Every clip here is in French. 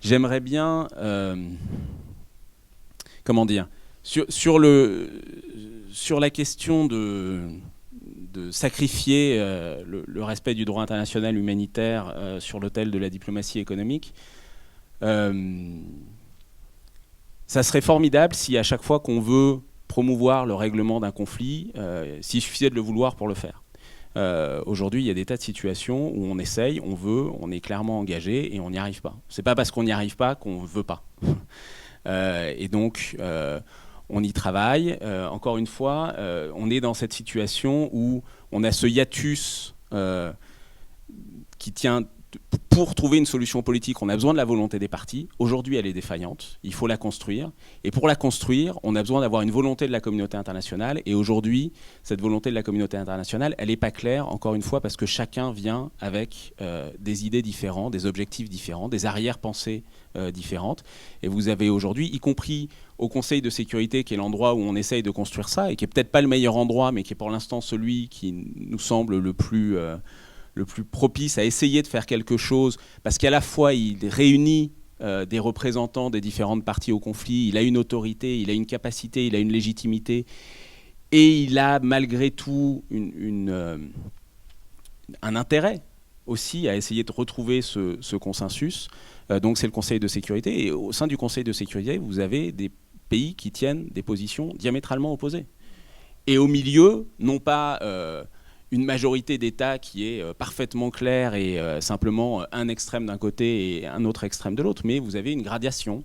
j'aimerais bien, comment dire, sur la question de sacrifier le respect du droit international humanitaire sur l'autel de la diplomatie économique, ça serait formidable si à chaque fois qu'on veut promouvoir le règlement d'un conflit, s'il suffisait de le vouloir pour le faire. Aujourd'hui, il y a des tas de situations où on essaye, on veut, on est clairement engagé et on n'y arrive pas. C'est pas parce qu'on n'y arrive pas qu'on ne veut pas. Et donc, on y travaille. Encore une fois, on est dans cette situation où on a ce hiatus qui tient. Pour trouver une solution politique, on a besoin de la volonté des partis. Aujourd'hui, elle est défaillante. Il faut la construire. Et pour la construire, on a besoin d'avoir une volonté de la communauté internationale. Et aujourd'hui, cette volonté de la communauté internationale, elle n'est pas claire, encore une fois, parce que chacun vient avec des idées différentes, des objectifs différents, des arrière-pensées différentes. Et vous avez aujourd'hui, y compris au Conseil de sécurité, qui est l'endroit où on essaye de construire ça, et qui n'est peut-être pas le meilleur endroit, mais qui est pour l'instant celui qui nous semble le plus propice à essayer de faire quelque chose, parce qu'à la fois il réunit des représentants des différentes parties au conflit, il a une autorité, il a une capacité, il a une légitimité, et il a malgré tout un intérêt aussi à essayer de retrouver ce consensus. Donc c'est le Conseil de sécurité, et au sein du Conseil de sécurité, vous avez des pays qui tiennent des positions diamétralement opposées. Et au milieu, non pas une majorité d'États qui est parfaitement claire et simplement un extrême d'un côté et un autre extrême de l'autre, mais vous avez une gradation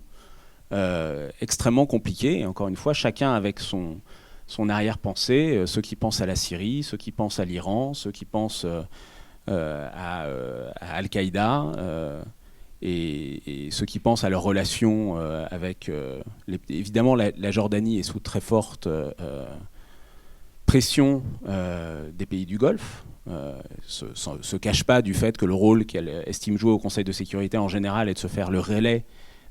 extrêmement compliquée, et encore une fois, chacun avec son arrière-pensée, ceux qui pensent à la Syrie, ceux qui pensent à l'Iran, ceux qui pensent à Al-Qaïda, et ceux qui pensent à leurs relations avec... évidemment, la Jordanie est sous très forte... pression des pays du Golfe, se cache pas du fait que le rôle qu'elle estime jouer au Conseil de sécurité en général est de se faire le relais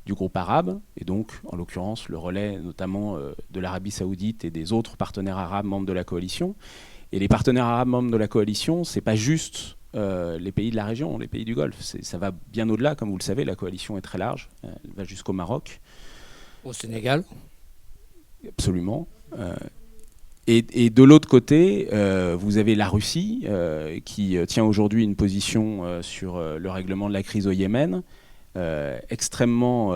du groupe arabe, et donc en l'occurrence le relais notamment de l'Arabie saoudite et des autres partenaires arabes membres de la coalition. Et les partenaires arabes membres de la coalition, c'est pas juste les pays de la région, les pays du Golfe, ça va bien au-delà, comme vous le savez, la coalition est très large, elle va jusqu'au Maroc. Au Sénégal. Absolument. Et de l'autre côté, vous avez la Russie qui tient aujourd'hui une position sur le règlement de la crise au Yémen, extrêmement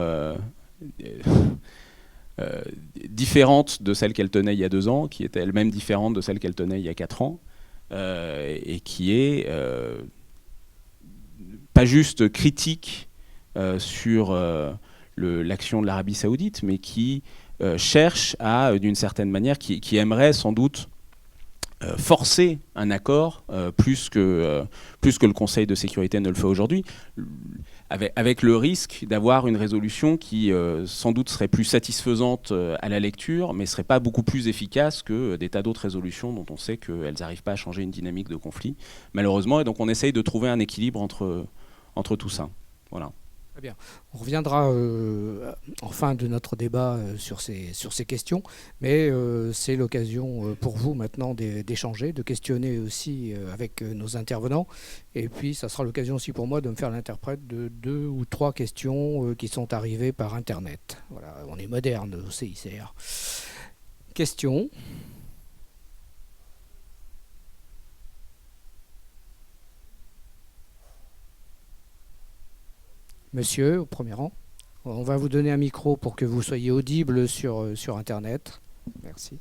différente de celle qu'elle tenait il y a 2 ans, qui était elle-même différente de celle qu'elle tenait il y a 4 ans, et qui est pas juste critique sur l'action de l'Arabie saoudite, mais qui cherche à, d'une certaine manière, qui aimerait sans doute forcer un accord plus que le Conseil de sécurité ne le fait aujourd'hui, avec le risque d'avoir une résolution qui sans doute serait plus satisfaisante à la lecture, mais serait pas beaucoup plus efficace que des tas d'autres résolutions dont on sait qu'elles n'arrivent pas à changer une dynamique de conflit, malheureusement. Et donc on essaye de trouver un équilibre entre tout ça. Voilà. Très bien. On reviendra en fin de notre débat sur ces questions, mais c'est l'occasion pour vous maintenant d'échanger, de questionner aussi avec nos intervenants, et puis ça sera l'occasion aussi pour moi de me faire l'interprète de 2 ou 3 questions qui sont arrivées par Internet. Voilà, on est moderne au CICR. Question. Monsieur, au premier rang. On va vous donner un micro pour que vous soyez audible sur Internet. Merci.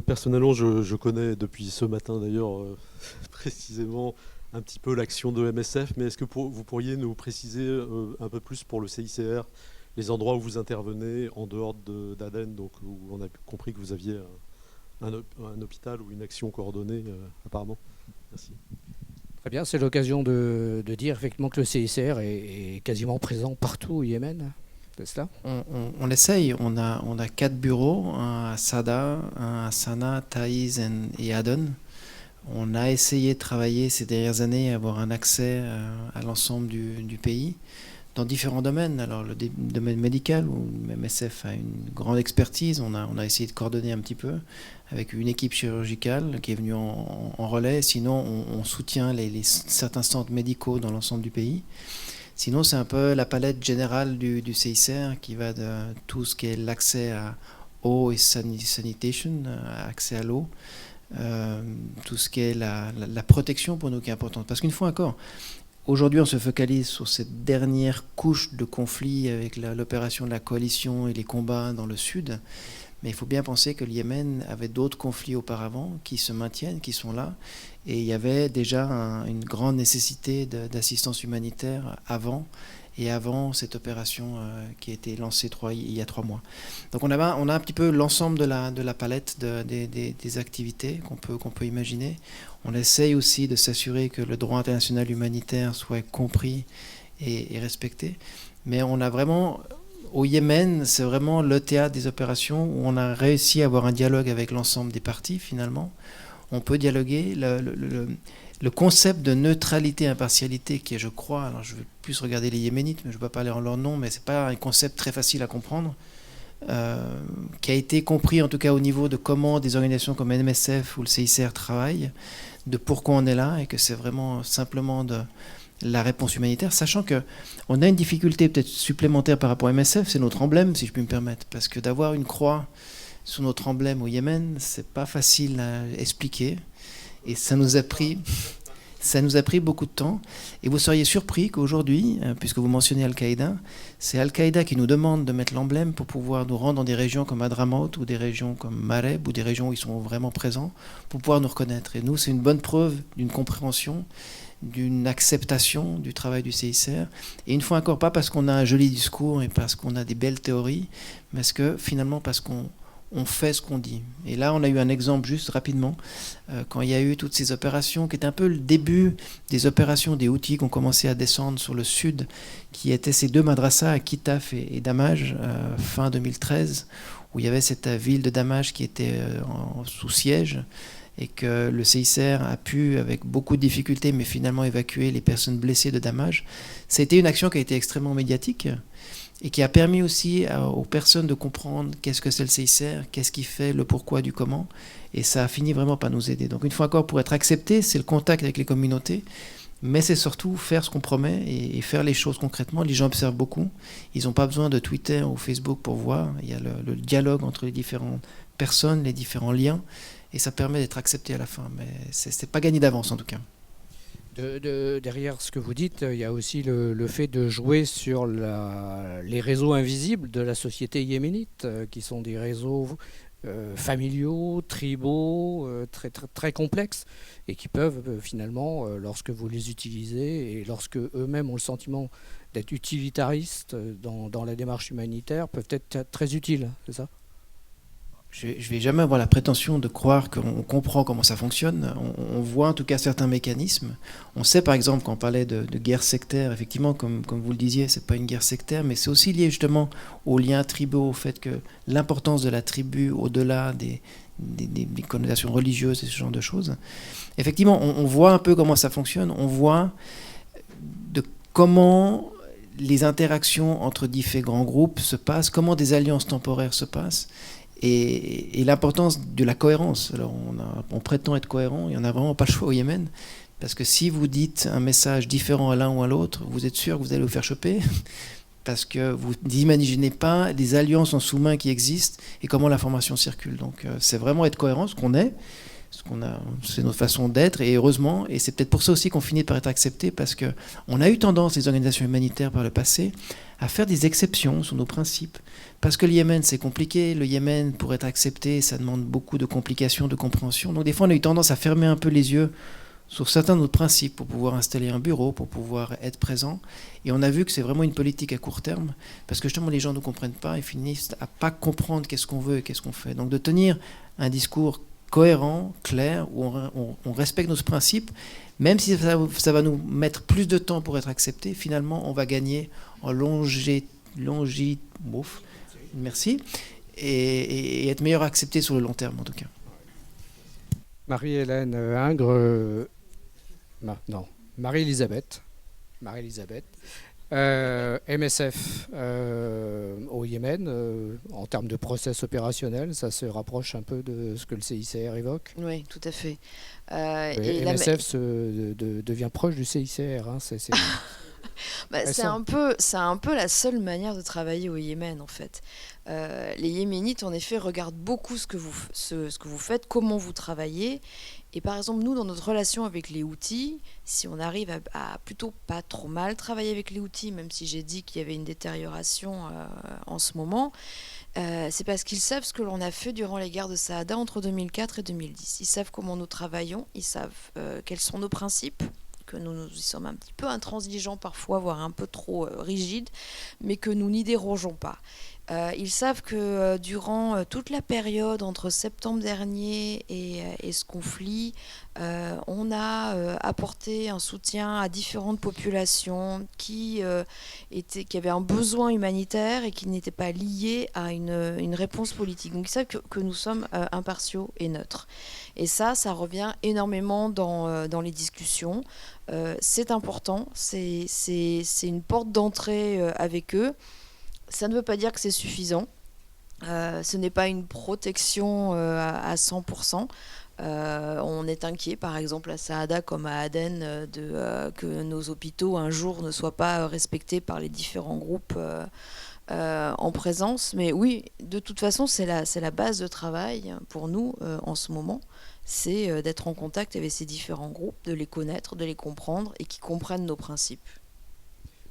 Personnellement, je connais depuis ce matin d'ailleurs précisément un petit peu l'action de MSF, mais est-ce que vous pourriez nous préciser un peu plus pour le CICR les endroits où vous intervenez en dehors d'Aden, donc où on a compris que vous aviez un hôpital ou une action coordonnée apparemment. Merci. Très bien, c'est l'occasion de dire effectivement que le CICR est quasiment présent partout au Yémen. C'est cela ? On l'essaye. On a 4 bureaux, un à Sada, un à Sanaa, Taïz et Aden. On a essayé de travailler ces dernières années à avoir un accès à l'ensemble du pays. dans différents domaines. Alors le domaine médical, où MSF a une grande expertise, on a essayé de coordonner un petit peu avec une équipe chirurgicale qui est venue en relais. Sinon, on soutient certains centres médicaux dans l'ensemble du pays. Sinon, c'est un peu la palette générale du CICR qui va de tout ce qui est l'accès à eau et sanitation, accès à l'eau, tout ce qui est la protection pour nous qui est importante. Parce qu'une fois encore, aujourd'hui, on se focalise sur cette dernière couche de conflit avec l'opération de la coalition et les combats dans le sud. Mais il faut bien penser que le Yémen avait d'autres conflits auparavant qui se maintiennent, qui sont là. Et il y avait déjà une grande nécessité d'assistance humanitaire avant cette opération qui a été lancée il y a 3 mois. Donc on a un petit peu l'ensemble de la palette des activités qu'on peut imaginer. On essaye aussi de s'assurer que le droit international humanitaire soit compris et respecté. Mais on a vraiment... Au Yémen, c'est vraiment le théâtre des opérations où on a réussi à avoir un dialogue avec l'ensemble des parties, finalement. On peut dialoguer. Le concept de neutralité, impartialité, qui est, je crois, alors je vais plus regarder les Yéménites, mais je ne vais pas parler en leur nom, mais ce n'est pas un concept très facile à comprendre, qui a été compris en tout cas au niveau de comment des organisations comme MSF ou le CICR travaillent, de pourquoi on est là, et que c'est vraiment simplement de la réponse humanitaire, sachant qu'on a une difficulté peut-être supplémentaire par rapport à MSF, c'est notre emblème, si je puis me permettre, parce que d'avoir une croix sur notre emblème au Yémen, c'est pas facile à expliquer, et ça nous a pris beaucoup de temps, et vous seriez surpris qu'aujourd'hui, puisque vous mentionnez Al-Qaïda, c'est Al-Qaïda qui nous demande de mettre l'emblème pour pouvoir nous rendre dans des régions comme Hadramaut, ou des régions comme Mareb, ou des régions où ils sont vraiment présents, pour pouvoir nous reconnaître. Et nous, c'est une bonne preuve d'une compréhension, d'une acceptation du travail du CICR. Et une fois encore, pas parce qu'on a un joli discours et parce qu'on a des belles théories, mais parce qu'on fait ce qu'on dit. Et là, on a eu un exemple juste rapidement, quand il y a eu toutes ces opérations, qui étaient un peu le début des opérations des Houthis qui ont commencé à descendre sur le sud, qui étaient ces 2 madrasas à Kitaf et Damaj, fin 2013, où il y avait cette ville de Damaj qui était sous siège, et que le CICR a pu, avec beaucoup de difficultés, mais finalement évacuer les personnes blessées de Damaj. C'était une action qui a été extrêmement médiatique et qui a permis aussi aux personnes de comprendre qu'est-ce que c'est le CICR, qu'est-ce qu'il fait, le pourquoi du comment, et ça a fini vraiment par nous aider. Donc une fois encore, pour être accepté, c'est le contact avec les communautés, mais c'est surtout faire ce qu'on promet et faire les choses concrètement. Les gens observent beaucoup, ils n'ont pas besoin de Twitter ou Facebook pour voir, il y a le dialogue entre les différentes personnes, les différents liens, et ça permet d'être accepté à la fin. Mais c'est pas gagné d'avance en tout cas. Derrière ce que vous dites, il y a aussi le fait de jouer sur les réseaux invisibles de la société yéménite, qui sont des réseaux familiaux, tribaux, très, très, très complexes, et qui peuvent finalement, lorsque vous les utilisez, et lorsque eux-mêmes ont le sentiment d'être utilitaristes dans la démarche humanitaire, peuvent être très utiles, c'est ça ? Je ne vais jamais avoir la prétention de croire qu'on comprend comment ça fonctionne. On voit en tout cas certains mécanismes. On sait par exemple, quand on parlait de guerre sectaire, effectivement, comme vous le disiez, ce n'est pas une guerre sectaire, mais c'est aussi lié justement aux liens tribaux, au fait que l'importance de la tribu, au-delà des connotations religieuses et ce genre de choses. Effectivement, on voit un peu comment ça fonctionne. On voit de comment les interactions entre différents groupes se passent, comment des alliances temporaires se passent. Et l'importance de la cohérence. Alors on prétend être cohérent, il n'y en a vraiment pas le choix au Yémen, parce que si vous dites un message différent à l'un ou à l'autre, vous êtes sûr que vous allez vous faire choper, parce que vous n'imaginez pas les alliances en sous-main qui existent et comment l'information circule. Donc c'est vraiment être cohérent, ce qu'on est, c'est notre façon d'être, et heureusement, et c'est peut-être pour ça aussi qu'on finit par être accepté, parce qu'on a eu tendance, les organisations humanitaires par le passé, à faire des exceptions sur nos principes. Parce que le Yémen, c'est compliqué. Le Yémen, pour être accepté, ça demande beaucoup de complications, de compréhension. Donc des fois, on a eu tendance à fermer un peu les yeux sur certains de nos principes pour pouvoir installer un bureau, pour pouvoir être présent. Et on a vu que c'est vraiment une politique à court terme, parce que justement, les gens ne comprennent pas et finissent à pas comprendre qu'est-ce qu'on veut et qu'est-ce qu'on fait. Donc de tenir un discours cohérent, clair, où on respecte nos principes, même si ça va nous mettre plus de temps pour être accepté, finalement, on va gagner en merci, et être meilleur accepté sur le long terme, en tout cas. Marie-Hélène Ingres, Marie-Elisabeth, MSF au Yémen, en termes de process opérationnel, ça se rapproche un peu de ce que le CICR évoque. Oui, tout à fait. Et MSF devient proche du CICR. Hein, c'est un peu la seule manière de travailler au Yémen, en fait. Les Yéménites, en effet, regardent beaucoup ce que vous faites, comment vous travaillez. Et par exemple, nous, dans notre relation avec les Houthis, si on arrive à plutôt pas trop mal travailler avec les Houthis, même si j'ai dit qu'il y avait une détérioration en ce moment, c'est parce qu'ils savent ce que l'on a fait durant les guerres de Saada entre 2004 et 2010. Ils savent comment nous travaillons, ils savent quels sont nos principes, que nous y sommes un petit peu intransigeants parfois, voire un peu trop rigides, mais que nous n'y dérogeons pas. Ils savent que durant toute la période entre septembre dernier et ce conflit, on a apporté un soutien à différentes populations qui avaient un besoin humanitaire et qui n'étaient pas liés à une réponse politique. Donc ils savent que nous sommes impartiaux et neutres. Et ça revient énormément dans les discussions. C'est important, c'est une porte d'entrée avec eux. Ça ne veut pas dire que c'est suffisant. Ce n'est pas une protection à 100%. On est inquiet, par exemple, à Saada comme à Aden, que nos hôpitaux un jour ne soient pas respectés par les différents groupes en présence. Mais oui, de toute façon, c'est la base de travail pour nous en ce moment. C'est d'être en contact avec ces différents groupes, de les connaître, de les comprendre et qui comprennent nos principes.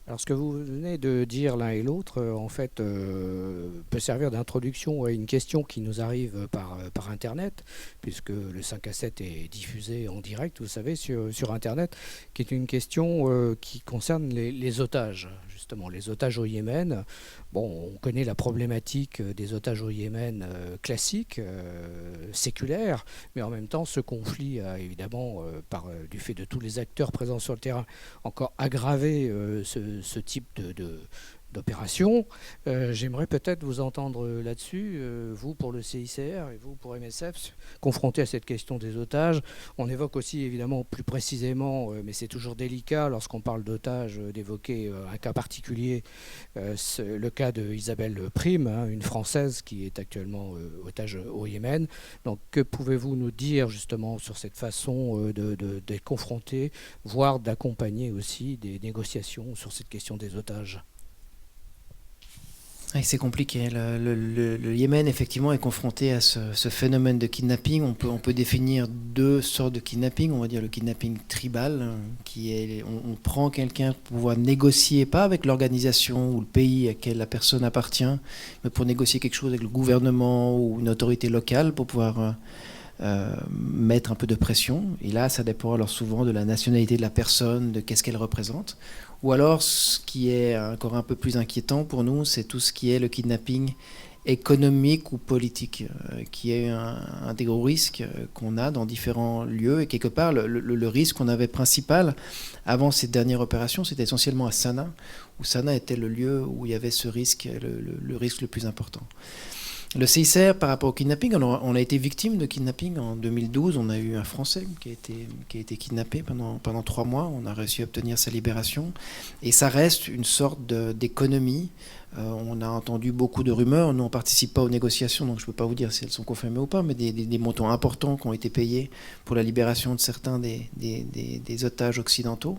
Alors ce que vous venez de dire l'un et l'autre, en fait, peut servir d'introduction à une question qui nous arrive par Internet, puisque le 5 à 7 est diffusé en direct, vous savez, sur Internet, qui est une question qui concerne les otages, justement, les otages au Yémen. Bon, on connaît la problématique des otages au Yémen classique, séculaire, mais en même temps, ce conflit a évidemment, du fait de tous les acteurs présents sur le terrain, encore aggravé ce type d'opération. J'aimerais peut-être vous entendre là-dessus, vous pour le CICR et vous pour MSF, confrontés à cette question des otages. On évoque aussi évidemment plus précisément, mais c'est toujours délicat lorsqu'on parle d'otages, d'évoquer un cas particulier, le cas de Isabelle Prime, hein, une Française qui est actuellement otage au Yémen. Donc que pouvez-vous nous dire justement sur cette façon d'être confrontés, voire d'accompagner aussi des négociations sur cette question des otages ? Oui, c'est compliqué. Le Yémen, effectivement, est confronté à ce phénomène de kidnapping. On peut définir deux sortes de kidnapping. On va dire le kidnapping tribal, qui est on prend quelqu'un pour pouvoir négocier, pas avec l'organisation ou le pays à quel la personne appartient, mais pour négocier quelque chose avec le gouvernement ou une autorité locale pour pouvoir mettre un peu de pression. Et là, ça dépend alors souvent de la nationalité de la personne, de qu'est-ce qu'elle représente. Ou alors, ce qui est encore un peu plus inquiétant pour nous, c'est tout ce qui est le kidnapping économique ou politique, qui est un des gros risques qu'on a dans différents lieux. Et quelque part, le risque qu'on avait principal avant cette dernière opération, c'était essentiellement à Sanaa, où Sanaa était le lieu où il y avait ce risque, le risque le plus important. Le CICR, par rapport au kidnapping, on a été victime de kidnapping. En 2012, on a eu un Français qui a été kidnappé pendant 3 mois. On a réussi à obtenir sa libération. Et ça reste une sorte d'économie. On a entendu beaucoup de rumeurs. Nous, on ne participe pas aux négociations, donc je ne peux pas vous dire si elles sont confirmées ou pas, mais des montants importants qui ont été payés pour la libération de certains des otages occidentaux.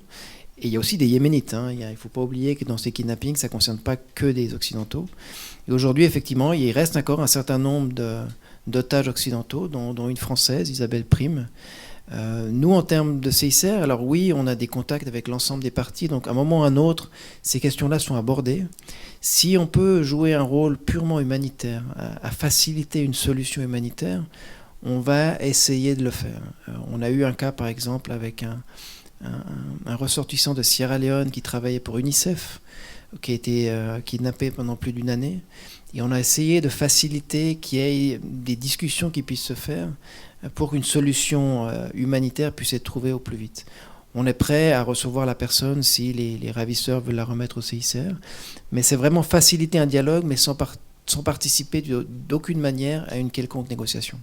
Et il y a aussi des Yéménites. Il ne faut pas oublier que dans ces kidnappings, ça ne concerne pas que des Occidentaux. Et aujourd'hui, effectivement, il reste encore un certain nombre d'otages occidentaux, dont une Française, Isabelle Prime. Nous, en termes de CICR, alors oui, on a des contacts avec l'ensemble des parties. Donc, à un moment ou à un autre, ces questions-là sont abordées. Si on peut jouer un rôle purement humanitaire, à faciliter une solution humanitaire, on va essayer de le faire. On a eu un cas, par exemple, avec un ressortissant de Sierra Leone qui travaillait pour UNICEF, qui a été kidnappé pendant plus d'1 année. Et on a essayé de faciliter qu'il y ait des discussions qui puissent se faire pour qu'une solution humanitaire puisse être trouvée au plus vite. On est prêt à recevoir la personne si les ravisseurs veulent la remettre au CICR. Mais c'est vraiment faciliter un dialogue, mais sans participer d'aucune manière à une quelconque négociation.